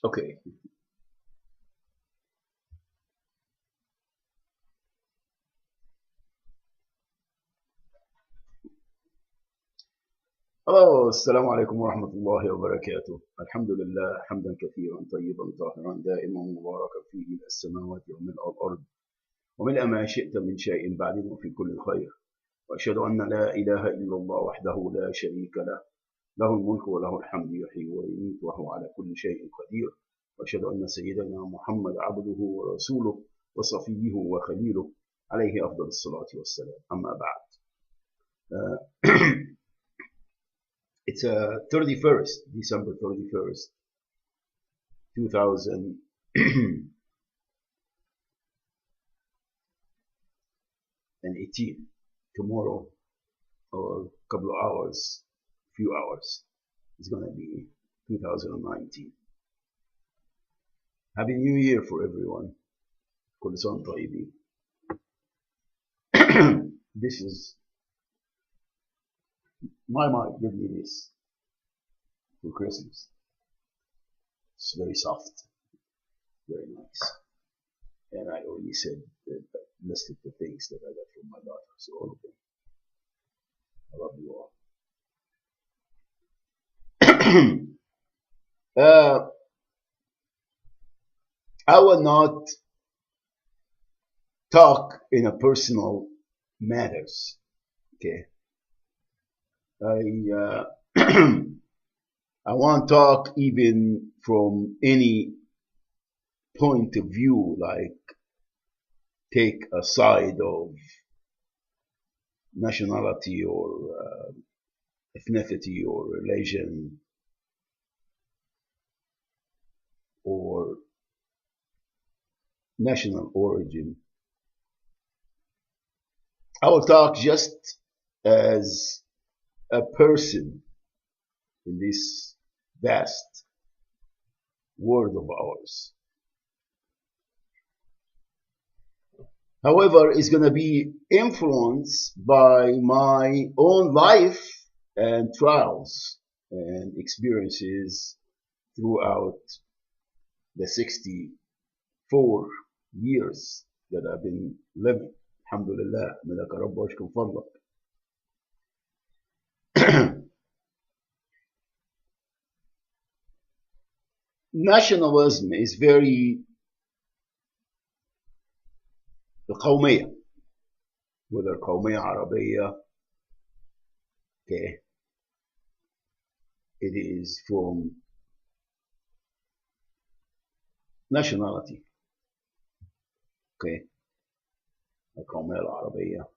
Okay. Hello, السلام عليكم ورحمة الله وبركاته. الحمد لله حمدا كثيرا طيبا طاهرا دائما مباركا فيه ملء السماوات وملء الأرض وملء ما شئت من شيء بعد وفي كل خير. وأشهد أن لا إله إلا الله وحده لا شريك له، له الملك وله الحمد يحيي ويميت وهو على كل شيء قدير. وأشهد أن سيدنا محمد عبده ورسوله وصفيه وخليله عليه أفضل الصلاة والسلام. أما بعد. It's 31st, December 31st, 2018. Tomorrow, or a couple of hours, few hours, it's going to be 2019. Happy New Year for everyone. كل سنة وانتم طيبين. This is my mom gave me this for Christmas. It's very soft, very nice. And I already said that I listed the things that I got from my daughter. So all of them. I love you all. I will not talk in a personal matters. Okay. I won't talk even from any point of view, like take a side of nationality or ethnicity or religion or national origin. I will talk just as a person in this vast world of ours. However, it's going to be influenced by my own life and trials and experiences throughout the 64 years that I've been living. Alhamdulillah, ملك رب واشكر فضلك. Nationalism is very القومية, whether قومية عربية, okay, it is from nationality, okay, القومية العربية,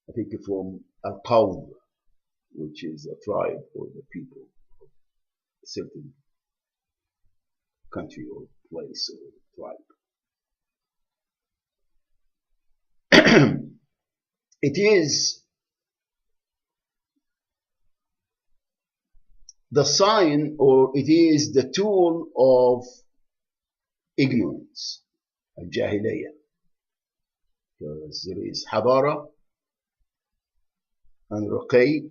I think from القوم, which is a tribe or the people of a certain country or place or tribe. It is the sign, or it is the tool of ignorance, الجاهلية, because there is حضارة and رقي,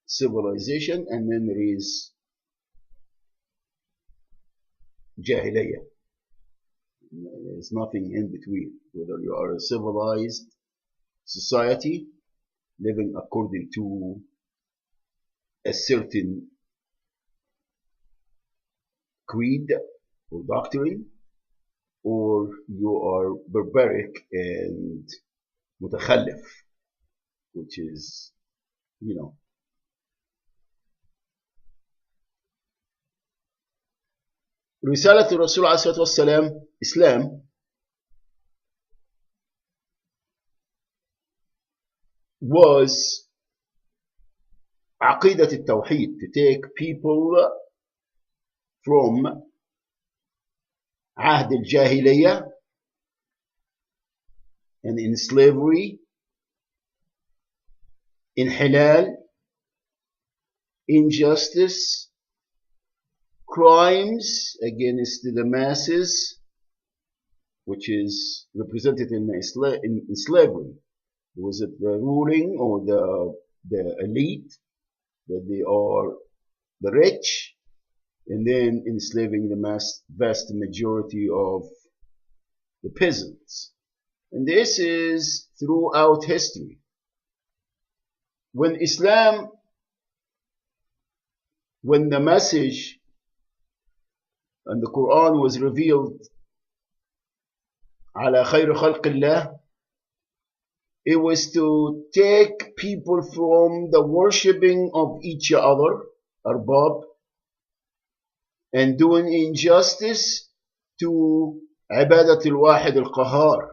civilization, and then there is جاهلية. There's nothing in between, whether you are a civilized society living according to a certain creed or doctrine, or you are barbaric and متخلف, which is, you know, رسالة الرسول عليه الصلاة والسلام Islam was عقيدة التوحيد, to take people from عهد الجاهلية and in slavery, انحلال, injustice, crimes against the masses, which is represented in slavery. Was it the ruling or the elite that they are the rich, and then enslaving the vast majority of the peasants. And this is throughout history. When the message and the Quran was revealed, على خير خلق الله, it was to take people from the worshipping of each other, arbab, and doing injustice to عبادة الواحد القهار.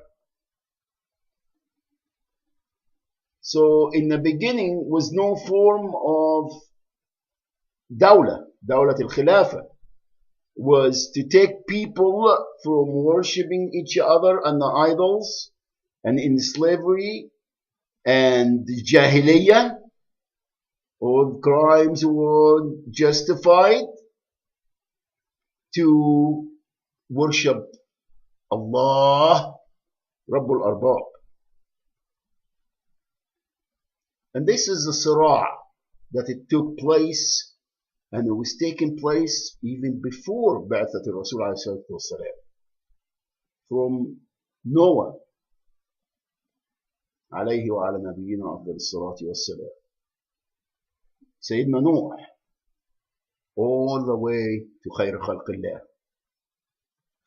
So in the beginning was no form of dawla al-khilafah, was to take people from worshipping each other and the idols and in slavery and jahiliyyah, all crimes were justified, to worship Allah, Rabbul Arbab. And this is the sirah that it took place, and it was taking place even before Ba'athat al-Rasul alayhi salatu wassalam. From Noah alayhi wa ala nabiyyina afdal salati wassalam, Sayyidina Nuh, all the way to khayr khalqillah,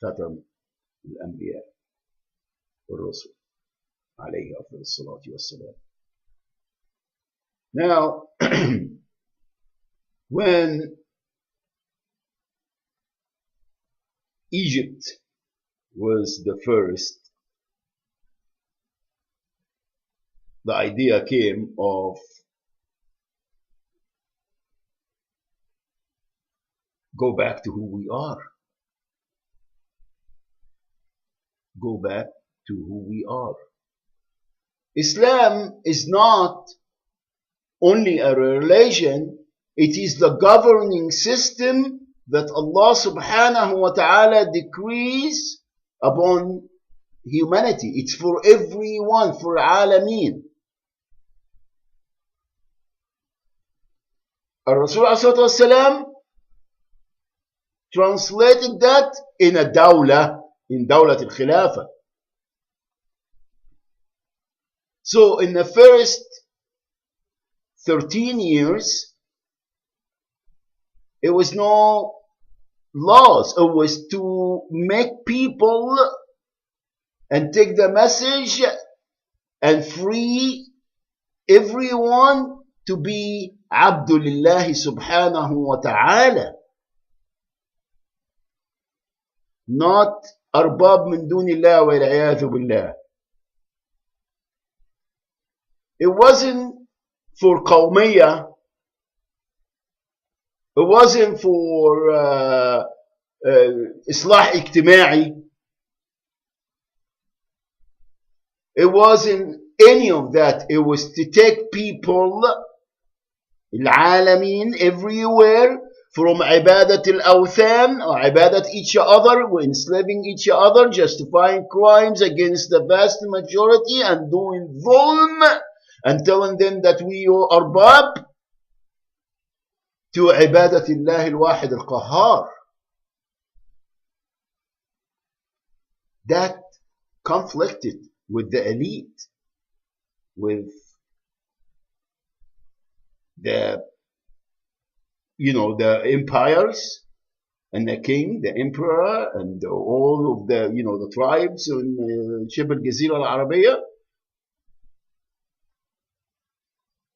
Khatam al-Anbiya wal-Rasul alayhi afdal salati wassalam. Now, when Egypt was the first, the idea came of go back to who we are. Go back to who we are. Islam is not only a religion, it is the governing system that Allah subhanahu wa ta'ala decrees upon humanity. It's for everyone, for alameen. Rasul sallallahu alaihi wasallam translated that in a dawla, in dawlat al-khilafah. So in the first 13 years, it was no laws. It was to make people and take the message and free everyone to be Abdulillah subhanahu wa ta'ala. Not arbab min dunillah wa al-'iyadhu billah. It wasn't for qawmiyah. It wasn't for islah ijtima'i. It wasn't any of that. It was to take people, العالمين, everywhere, from ibadat al-awthan, or ibadat each other, enslaving each other, justifying crimes against the vast majority, and doing dhulm, and telling them that we are arbab, to ibadat Allah al-wahid al-qahhar. That conflicted with the elite, with the, the empires and the king, the emperor, and all of the, the tribes in Shibh al-Jazira al-Arabiya.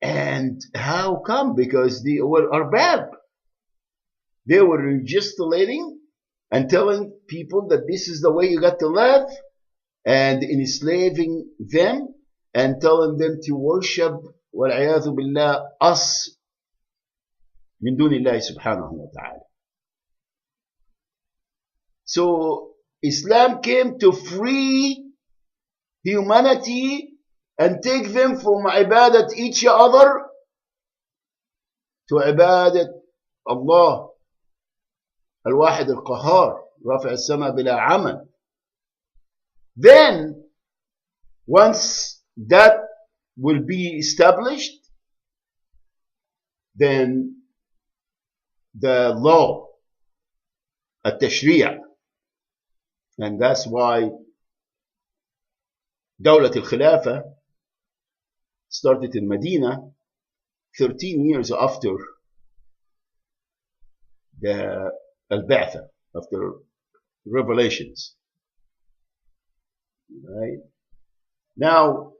And how come? Because they were arbab. They were legislating and telling people that this is the way you got to live, and enslaving them and telling them to worship, wal-'iyadhu billah, us min dunillahi subhanahu wa ta'ala. So Islam came to free humanity and take them from ibadat each other to ibadat Allah al-wahid al-qahhar, rafi' as-sama bila amal. Then, once that will be established, than the law, التشريع. And that's why دولة الخلافة started in Medina 13 years after the البعثة, after revelations. Right? Now,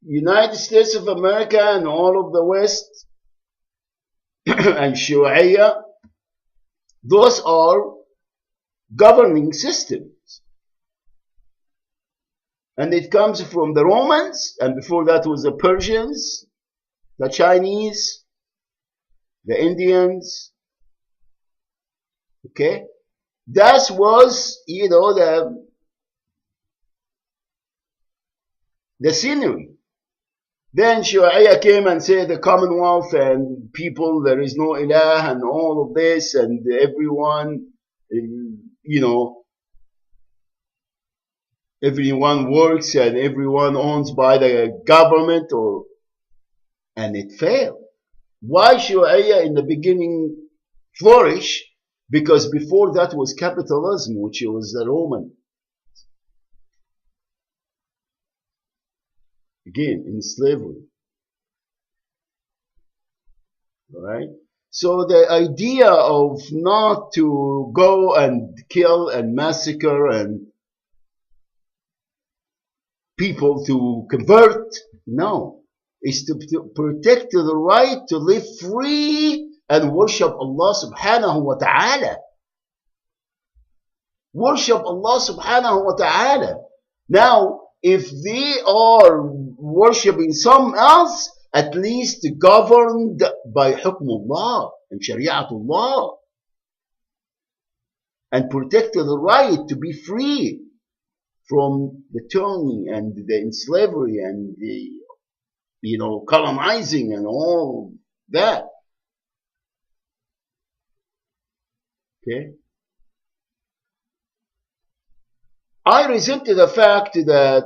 United States of America and all of the West and Shi'iyya, those are governing systems. And it comes from the Romans, and before that was the Persians, the Chinese, the Indians. Okay? That was, the scenery. Then Shi'iyya came and said the Commonwealth and people, there is no ilah and all of this, and everyone, everyone works and everyone owns by the government, and it failed. Why Shi'iyya in the beginning flourish? Because before that was capitalism, which was the Roman. Again, in slavery. Right? So the idea of not to go and kill and massacre and people to convert, no, is to protect the right to live free and worship Allah subhanahu wa ta'ala. Worship Allah subhanahu wa ta'ala. Now, if they are worshipping some else, at least governed by hukmullah and shari'atullah, and protect the right to be free from the tyranny and the slavery and the, colonizing and all that. Okay? I resented the fact that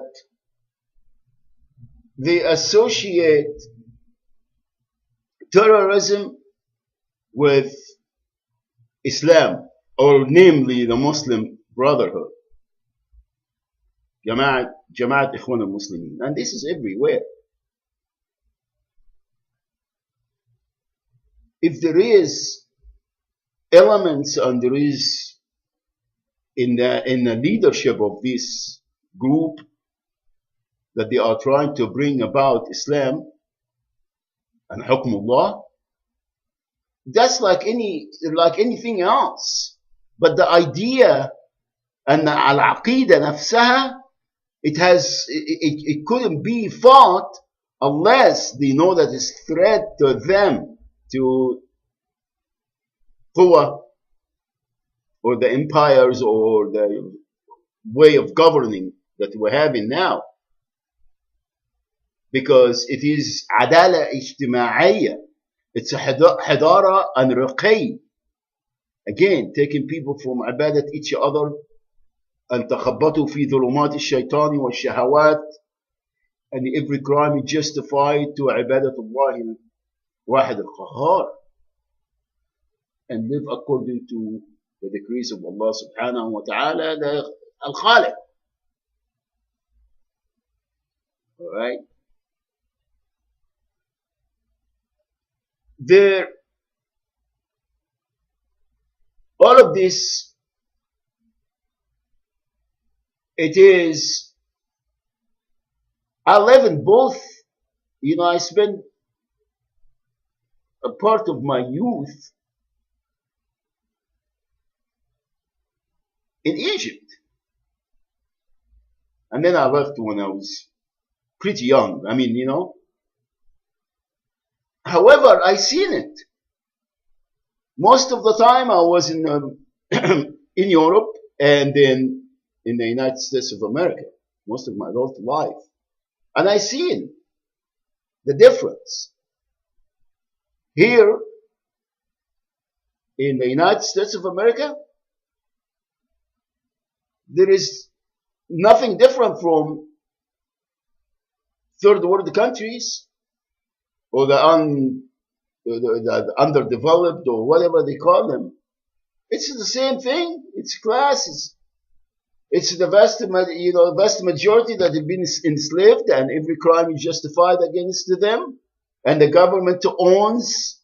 they associate terrorism with Islam, or namely the Muslim Brotherhood. Jama'at Ikhwan al-Muslimin. And this is everywhere. If there is elements and there is in the leadership of this group that they are trying to bring about Islam and hukmullah, that's like anything else. But the idea and al-aqidah nafsaha, it couldn't be fought unless they know that it's threat to them, to quwwah, or the empires, or the way of governing that we're having now. Because it is adala ijtima'iyya. It's a hadara and riqay. Again, taking people from ibadat each other, and تخبطوا في ظلمات الشيطان والشهوات, and every crime is justified to عبادة الله الواحد القهار, and live according to the decrees of Allah subhanahu wa ta'ala, the al-Khaliq. Alright? All of this, it is, I live in both, I spent a part of my youth in Egypt. And then I left when I was pretty young. However, I seen it. Most of the time I was in Europe and then in the United States of America, most of my adult life. And I seen the difference. Here in the United States of America, there is nothing different from third world countries or the the underdeveloped or whatever they call them. It's the same thing. It's classes. It's the vast majority that have been enslaved, and every crime is justified against them. And the government owns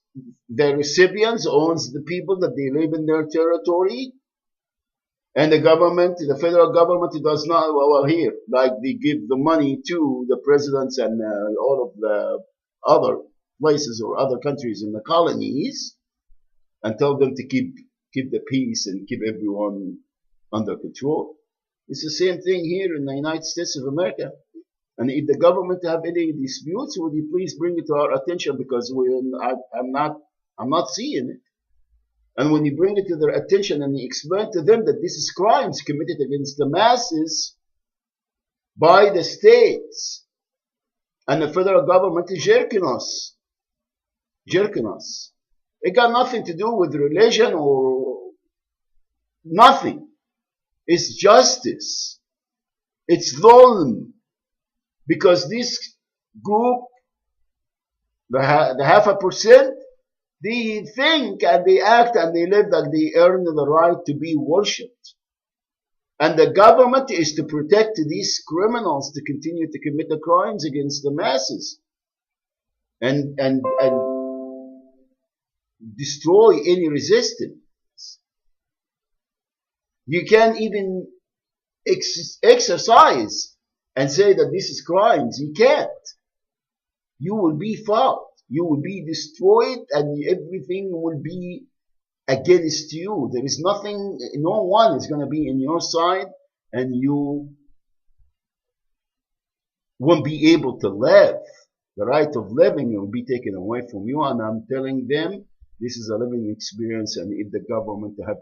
the recipients, owns the people that they live in their territory. And the federal government does not, well, here, like they give the money to the presidents and all of the other places or other countries in the colonies and tell them to keep the peace and keep everyone under control. It's the same thing here in the United States of America. And if the government have any disputes, would you please bring it to our attention, because I'm not seeing it. And when you bring it to their attention and you explain to them that this is crimes committed against the masses by the states, and the federal government is jerking us. It got nothing to do with religion or nothing. It's justice. It's dhulm. Because this group, the 0.5%, they think and they act and they live like they earn the right to be worshipped. And the government is to protect these criminals to continue to commit the crimes against the masses and destroy any resistance. You can't even exercise and say that this is crimes. You can't. You will be fought. You will be destroyed, and everything will be against you. There is nothing, no one is going to be in your side, and you won't be able to live. The right of living will be taken away from you, and I'm telling them this is a living experience. And if the government have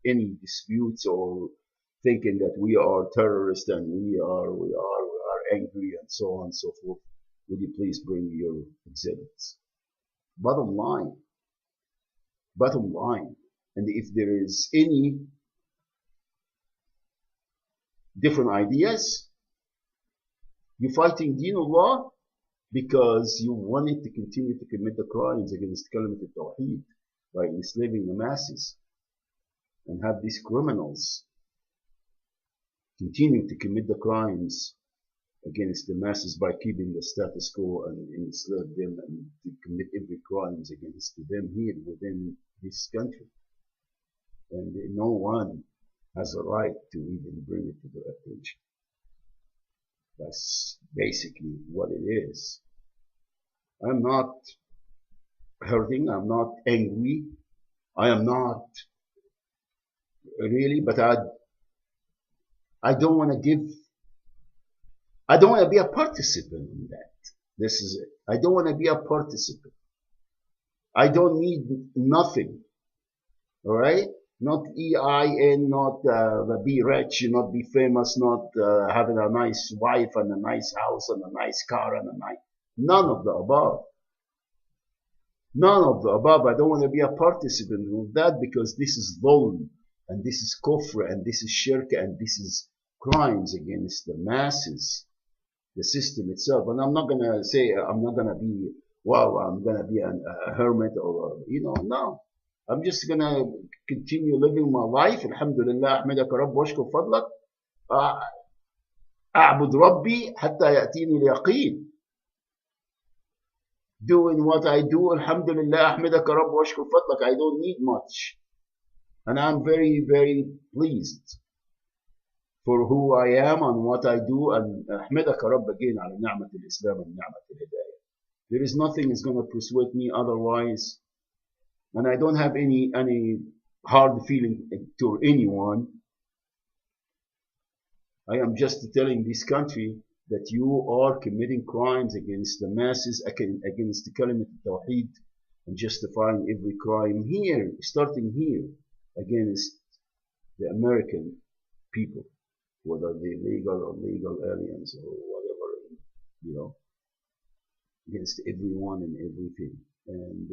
any disputes or thinking that we are terrorists and we are angry and so on and so forth, would you please bring your exhibits? Bottom line. And if there is any different ideas, you're fighting Dinullah because you wanted to continue to commit the crimes against Kalimat al-Tawheed by enslaving the masses, and have these criminals continue to commit the crimes against the masses by keeping the status quo and enslave them and to commit every crimes against them here within this country. And no one has a right to even bring it to their attention. That's basically what it is. I'm not hurting, I'm not angry, I am not really, but I don't want to be a participant in that. This is it. I don't want to be a participant. I don't need nothing. All right? Not EIN, not be rich, not be famous, not having a nice wife and a nice house and a nice car and none of the above. None of the above. I don't want to be a participant of that, because this is dhulm, and this is kufr, and this is shirk, and this is crimes against the masses, the system itself. And I'm not going to say I'm not going to be, I'm going to be a hermit or, no. I'm just going to continue living my life. Alhamdulillah, أحمدك رب واشكر فضلك. أعبد ربي حتى يأتيني اليقين. Doing what I do, Alhamdulillah, أحمدك رب واشكر فضلك. I don't need much. And I'm very, very pleased for who I am and what I do. And أحمدك رب again على نعمة الإسلام ونعمة الهداية. There is nothing is going to persuade me otherwise. And I don't have any hard feeling to anyone. I am just telling this country that you are committing crimes against the masses, against the Kalimat al-Tawheed, and justifying every crime here, starting here, against the American people, whether they're legal or legal aliens or whatever, against everyone and everything. And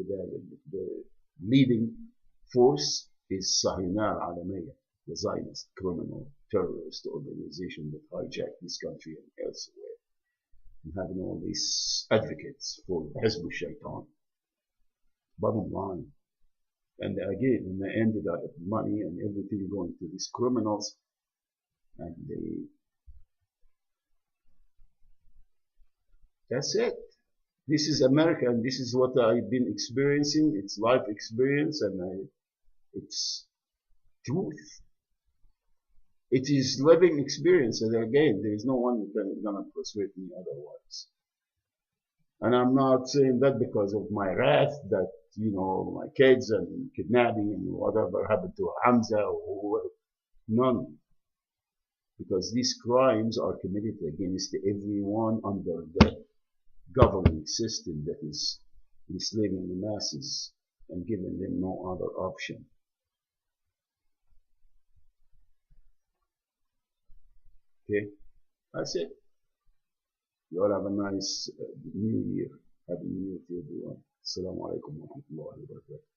the leading force is Sahina al-Alamiyya, the Zionist criminal terrorist organization that hijacked this country and elsewhere, and having all these advocates for Hizb al-Shaitan. bottom line. And again, when they ended up with money and everything going to these criminals, and that's it. This is America, and this is what I've been experiencing. It's life experience, and it's truth. It is living experience, and again, there is no one who can gonna persuade me otherwise. And I'm not saying that because of my wrath that, my kids and kidnapping and whatever happened to Hamza or whoever. None. Because these crimes are committed against everyone under the governing system that is enslaving the masses and giving them no other option. Okay? That's it. You all have a nice new year. Happy New Year to everyone. Assalamu alaikum wa rahmatullahi wa barakatuh.